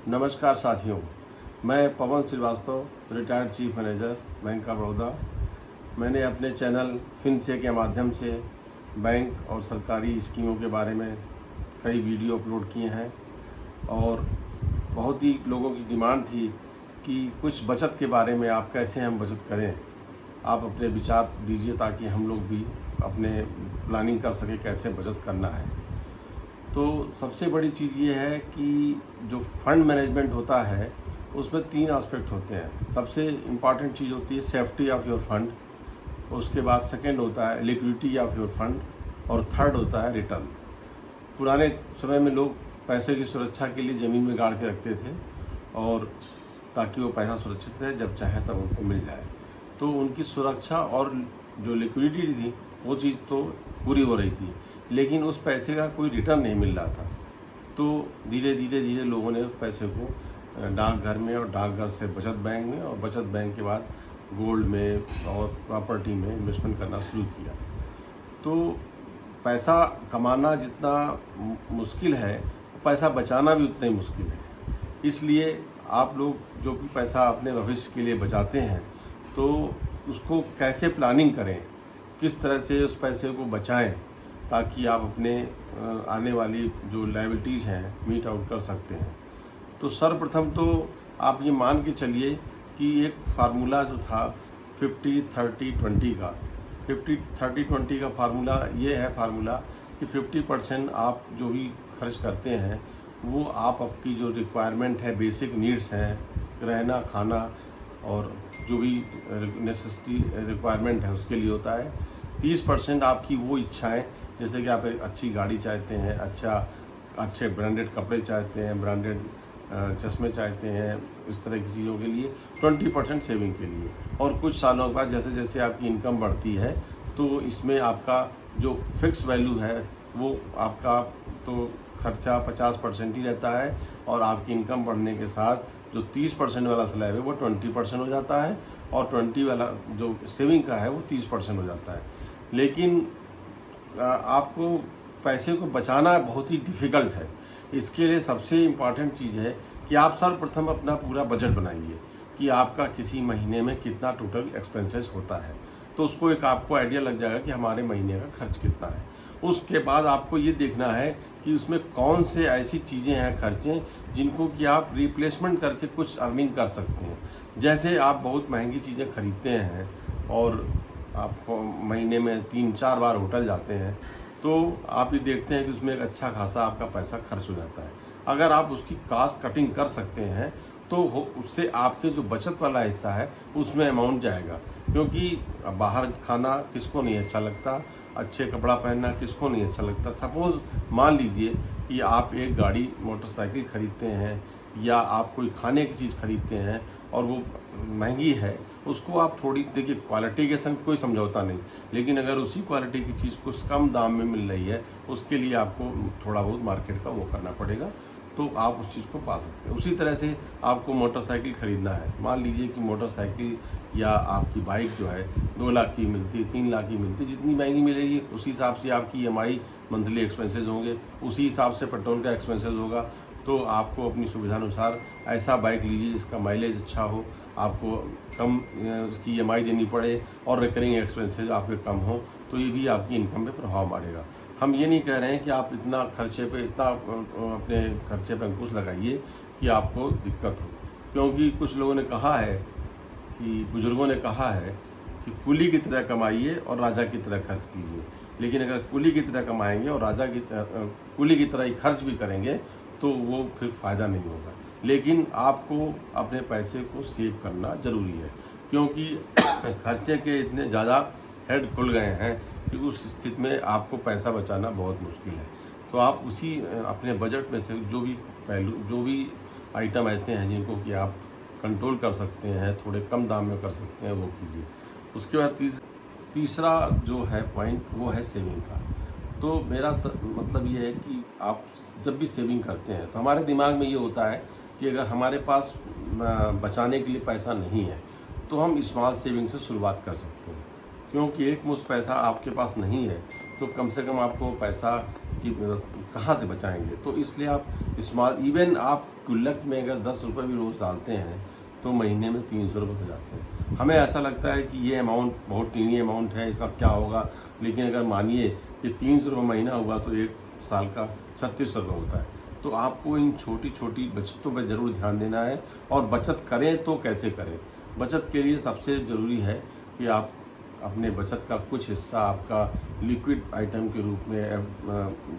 नमस्कार साथियों, मैं Pawan Srivastava, retired chief manager, bank of Baroda. मैंने अपने चैनल फिनसे के माध्यम से बैंक और सरकारी स्कीमों के बारे में कई वीडियो अपलोड किए हैं और बहुत ही लोगों की डिमांड थी कि कुछ बचत के बारे में आप कैसे हम बचत करें, आप अपने विचार दीजिए ताकि हम लोग भी अपने प्लानिंग कर सकें कैसे बचत करना है। तो सबसे बड़ी चीज़ ये है कि जो फंड मैनेजमेंट होता है उसमें 3 एस्पेक्ट होते हैं। सबसे इम्पॉर्टेंट चीज़ होती है सेफ्टी ऑफ योर फंड, उसके बाद सेकंड होता है लिक्विडिटी ऑफ योर फंड और थर्ड होता है रिटर्न। पुराने समय में लोग पैसे की सुरक्षा के लिए ज़मीन में गाड़ के रखते थे और ताकि वो पैसा सुरक्षित रहे, जब चाहे तब उनको मिल जाए। तो उनकी सुरक्षा और जो लिक्विडिटी थी वो चीज़ तो पूरी हो रही थी, लेकिन उस पैसे का कोई रिटर्न नहीं मिल रहा था। तो धीरे धीरे लोगों ने पैसे को डाकघर में और डाकघर से बचत बैंक में और बचत बैंक के बाद गोल्ड में और प्रॉपर्टी में इन्वेस्टमेंट करना शुरू किया। तो पैसा कमाना जितना मुश्किल है, पैसा बचाना भी उतना ही मुश्किल है। इसलिए आप लोग जो भी पैसा अपने भविष्य के लिए बचाते हैं, तो उसको कैसे प्लानिंग करें, किस तरह से उस पैसे को बचाएं ताकि आप अपने आने वाली जो लायबिलिटीज़ हैं मीट आउट कर सकते हैं। तो सर्वप्रथम तो आप ये मान के चलिए कि एक फार्मूला जो था 50-30-20 का, 50-30-20 का फार्मूला ये है कि 50% आप जो भी खर्च करते हैं वो आप आपकी जो रिक्वायरमेंट है, बेसिक नीड्स हैं, रहना खाना और जो भी नेसेसिटी रिक्वायरमेंट है उसके लिए होता है। 30% आपकी वो इच्छाएं, जैसे कि आप एक अच्छी गाड़ी चाहते हैं, अच्छे ब्रांडेड कपड़े चाहते हैं, ब्रांडेड चश्मे चाहते हैं, इस तरह की चीज़ों के लिए। 20% सेविंग के लिए। और कुछ सालों के बाद जैसे जैसे आपकी इनकम बढ़ती है तो इसमें आपका जो फिक्स वैल्यू है वो आपका तो खर्चा 50% ही रहता है और आपकी इनकम बढ़ने के साथ जो 30% वाला स्लैब है वो 20% हो जाता है और 20 वाला जो सेविंग का है वो 30% हो जाता है। लेकिन आपको पैसे को बचाना बहुत ही डिफ़िकल्ट है। इसके लिए सबसे इम्पॉर्टेंट चीज़ है कि आप सर्वप्रथम अपना पूरा बजट बनाइए कि आपका किसी महीने में कितना टोटल एक्सपेंसेस होता है। तो उसको एक आपको आइडिया लग जाएगा कि हमारे महीने का खर्च कितना है। उसके बाद आपको ये देखना है कि उसमें कौन से ऐसी चीज़ें हैं खर्चे जिनको कि आप रिप्लेसमेंट करके कुछ अर्निंग कर सकते हैं। जैसे आप बहुत महंगी चीज़ें खरीदते हैं और आप महीने में 3-4 बार होटल जाते हैं, तो आप ये देखते हैं कि उसमें एक अच्छा खासा आपका पैसा खर्च हो जाता है। अगर आप उसकी कॉस्ट कटिंग कर सकते हैं तो उससे आपके जो बचत वाला हिस्सा है उसमें अमाउंट जाएगा। क्योंकि बाहर खाना किसको नहीं अच्छा लगता, अच्छे कपड़ा पहनना किसको नहीं अच्छा लगता। सपोज़ मान लीजिए कि आप एक गाड़ी मोटरसाइकिल खरीदते हैं या आप कोई खाने की चीज़ खरीदते हैं और वो महंगी है, उसको आप थोड़ी, देखिए क्वालिटी के संग कोई समझौता नहीं, लेकिन अगर उसी क्वालिटी की चीज़ कुछ कम दाम में मिल रही है उसके लिए आपको थोड़ा बहुत मार्केट का वो करना पड़ेगा, तो आप उस चीज़ को पा सकते हैं। उसी तरह से आपको मोटरसाइकिल ख़रीदना है, मान लीजिए कि मोटरसाइकिल या आपकी बाइक जो है 2 लाख की मिलती, 3 लाख की मिलती, जितनी महंगी मिलेगी उसी हिसाब से आपकी ईएमआई मंथली एक्सपेंसेस होंगे, उसी हिसाब से पेट्रोल का एक्सपेंसेस होगा। तो आपको अपनी सुविधानुसार ऐसा बाइक लीजिए जिसका माइलेज अच्छा हो, आपको कम उसकी ईएमआई देनी पड़े और रिकरिंग एक्सपेंसेस आपके कम हो, तो ये भी आपकी इनकम पे प्रभाव मारेगा। हम ये नहीं कह रहे हैं कि आप इतना अपने खर्चे पे अंकुश लगाइए कि आपको दिक्कत हो, क्योंकि कुछ लोगों ने कहा है कि बुजुर्गों ने कहा है कि कुली की तरह कमाइए और राजा की तरह खर्च कीजिए। लेकिन अगर कुली की तरह कमाएंगे और कुली की तरह ही खर्च भी करेंगे तो वो फिर फ़ायदा नहीं होगा। लेकिन आपको अपने पैसे को सेव करना ज़रूरी है, क्योंकि खर्चे के इतने ज़्यादा हेड खुल गए हैं कि उस स्थिति में आपको पैसा बचाना बहुत मुश्किल है। तो आप उसी अपने बजट में से जो भी आइटम ऐसे हैं जिनको कि आप कंट्रोल कर सकते हैं, थोड़े कम दाम में कर सकते हैं, वो कीजिए। उसके बाद तीसरा जो है पॉइंट वो है सेविंग का। तो मेरा मतलब ये है कि आप जब भी सेविंग करते हैं तो हमारे दिमाग में ये होता है कि अगर हमारे पास बचाने के लिए पैसा नहीं है तो हम स्मॉल सेविंग से शुरुआत कर सकते हैं, क्योंकि एक मुश्त पैसा आपके पास नहीं है तो कम से कम आपको पैसा की कहाँ से बचाएंगे। तो इसलिए आप स्मॉल, इवन आप गुल्लक में अगर 10 रुपये भी रोज़ डालते हैं तो महीने में 300 रुपये हो जाते हैं। हमें ऐसा लगता है कि ये अमाउंट बहुत टीनी अमाउंट है, इसका क्या होगा, लेकिन अगर मानिए कि 300 रुपये महीना हुआ तो एक साल का 3600 रुपये होता है। तो आपको इन छोटी छोटी बचतों पर ज़रूर ध्यान देना है। और बचत करें तो कैसे करें। बचत के लिए सबसे ज़रूरी है कि आप अपने बचत का कुछ हिस्सा आपका लिक्विड आइटम के रूप में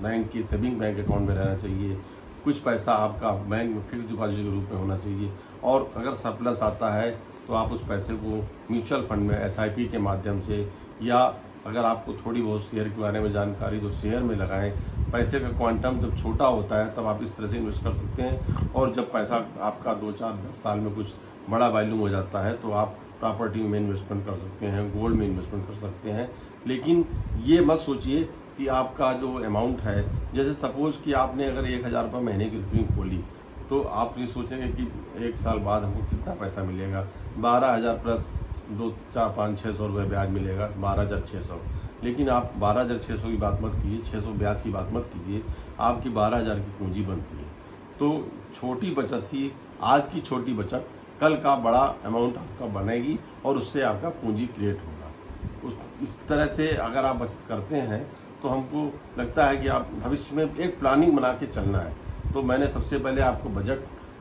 बैंक की सेविंग बैंक अकाउंट में रहना चाहिए। कुछ पैसा आपका बैंक में फिक्स डिपॉजिट के रूप में होना चाहिए। और अगर सरप्लस आता है तो आप उस पैसे को म्यूचुअल फंड में SIP के माध्यम से, या अगर आपको थोड़ी बहुत शेयर के बारे में जानकारी तो शेयर में लगाएं। पैसे का क्वांटम जब छोटा होता है तब आप इस तरह से इन्वेस्ट कर सकते हैं। और जब पैसा आपका 2, 4, 10 साल में कुछ बड़ा वैल्यूम हो जाता है तो आप प्रॉपर्टी में इन्वेस्टमेंट कर सकते हैं, गोल्ड में इन्वेस्टमेंट कर सकते हैं। लेकिन ये मत सोचिए कि आपका जो अमाउंट है, जैसे सपोज कि आपने अगर 1000 रुपये महीने की रिकरिंग खोली तो आप ये सोचेंगे कि 1 साल बाद हमको कितना पैसा मिलेगा। 12,000 प्लस 2, 4, 5, 600 रुपये ब्याज मिलेगा, 12,600। लेकिन आप 12,600 की बात मत कीजिए, 600 ब्याज की बात मत कीजिए, आपकी 12,000 की पूंजी बनती है। तो छोटी बचत ही, आज की छोटी बचत कल का बड़ा अमाउंट आपका बनेगी और उससे आपका पूंजी क्रिएट होगा। इस तरह से अगर आप बचत करते हैं तो हमको लगता है कि आप भविष्य में एक प्लानिंग बना के चलना है। तो मैंने सबसे पहले आपको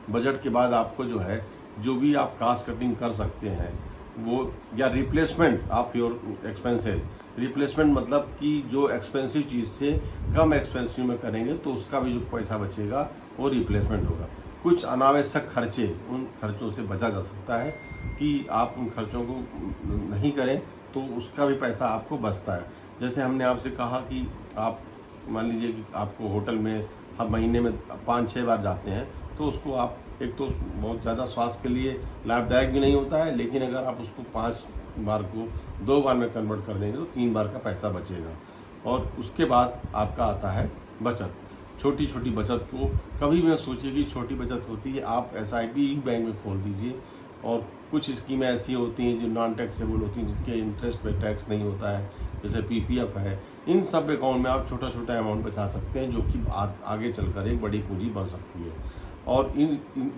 बजट के बाद आपको जो है, जो भी आप कास्ट कटिंग कर सकते हैं वो, या replacement of your expenses. Replacement मतलब कि जो एक्सपेंसिव चीज़ से कम एक्सपेंसिव में करेंगे तो उसका भी जो पैसा बचेगा वो रिप्लेसमेंट होगा। कुछ अनावश्यक खर्चे, उन खर्चों से बचा जा सकता है कि आप उन खर्चों को नहीं करें तो उसका भी पैसा आपको बचता है। जैसे हमने आपसे कहा कि आप मान लीजिए कि आपको होटल में हर महीने में 5-6 बार जाते हैं तो उसको आप, एक तो बहुत ज़्यादा स्वास्थ्य के लिए लाभदायक भी नहीं होता है, लेकिन अगर आप उसको 5 बार को 2 बार में कन्वर्ट कर देंगे तो 3 बार का पैसा बचेगा। और उसके बाद आपका आता है बचत। छोटी छोटी बचत को कभी भी सोचिए कि छोटी बचत होती है, आप SIP बैंक में खोल दीजिए। और कुछ स्कीमें ऐसी होती हैं जो नॉन टैक्सेबल होती हैं, जिनके इंटरेस्ट पे टैक्स नहीं होता है, जैसे PPF है। इन सब अकाउंट में आप छोटा छोटा अमाउंट बचा सकते हैं जो कि आगे चलकर एक बड़ी पूंजी बन सकती है। और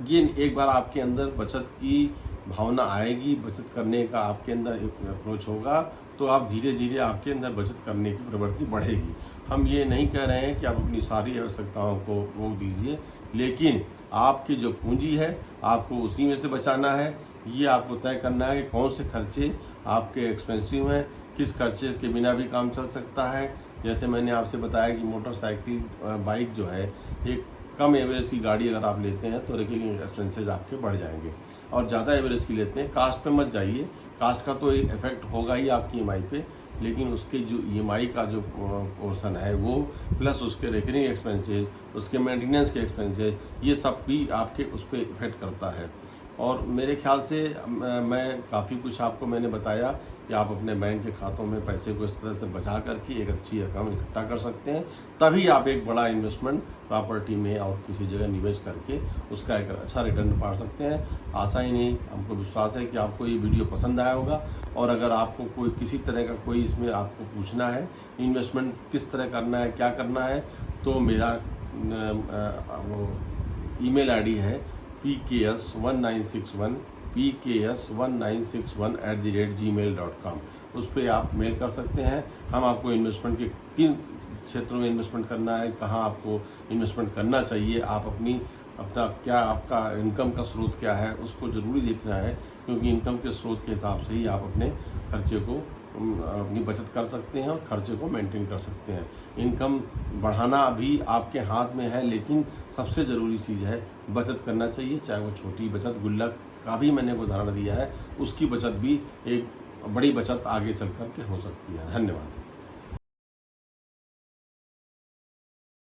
ये एक बार आपके अंदर बचत की भावना आएगी, बचत करने का आपके अंदर अप्रोच होगा, तो आप धीरे धीरे आपके अंदर बचत करने की प्रवृत्ति बढ़ेगी। हम ये नहीं कह रहे हैं कि आप अपनी सारी आवश्यकताओं को रोक दीजिए, लेकिन आपकी जो पूंजी है आपको उसी में से बचाना है। ये आपको तय करना है कि कौन से खर्चे आपके एक्सपेंसिव हैं, किस खर्चे के बिना भी काम चल सकता है। जैसे मैंने आपसे बताया कि मोटरसाइकिल, बाइक जो है, एक कम एवरेज की गाड़ी अगर आप लेते हैं तो रिकरिंग एक्सपेंसेस आपके बढ़ जाएंगे। और ज़्यादा एवरेज की लेते हैं, कास्ट पे मत जाइए, कास्ट का तो एक इफेक्ट होगा ही आपकी EMI पे, लेकिन उसके जो EMI का जो पोर्शन है वो, प्लस उसके रिकरिंग एक्सपेंसेस, उसके मेंटेनेंस के एक्सपेंसेस, ये सब भी आपके उस पर इफेक्ट करता है। और मेरे ख्याल से मैं काफ़ी कुछ आपको मैंने बताया कि आप अपने बैंक के खातों में पैसे को इस तरह से बचा करके एक अच्छी रकम इकट्ठा कर सकते हैं, तभी आप एक बड़ा इन्वेस्टमेंट प्रॉपर्टी में और किसी जगह निवेश करके उसका एक अच्छा रिटर्न पा सकते हैं। आशा ही नहीं, हमको विश्वास है कि आपको ये वीडियो पसंद आया होगा। और अगर आपको कोई किसी तरह का कोई इसमें आपको पूछना है, इन्वेस्टमेंट किस तरह करना है, क्या करना है, तो मेरा वो ईमेल ID है pks1961 उस पर आप मेल कर सकते हैं। हम आपको इन्वेस्टमेंट के किन क्षेत्रों में इन्वेस्टमेंट करना है, कहाँ आपको इन्वेस्टमेंट करना चाहिए, आप अपना क्या, आपका इनकम का स्रोत क्या है, उसको ज़रूरी देखना है, क्योंकि इनकम के स्रोत के हिसाब से ही आप अपने खर्चे को, अपनी बचत कर सकते हैं और खर्चे को मेंटेन कर सकते हैं। इनकम बढ़ाना भी आपके हाथ में है, लेकिन सबसे ज़रूरी चीज़ है बचत करना चाहिए। चाहे वो छोटी बचत, गुल्लक का भी मैंने उदाहरण दिया है, उसकी बचत भी एक बड़ी बचत आगे चल कर के हो सकती है। धन्यवाद।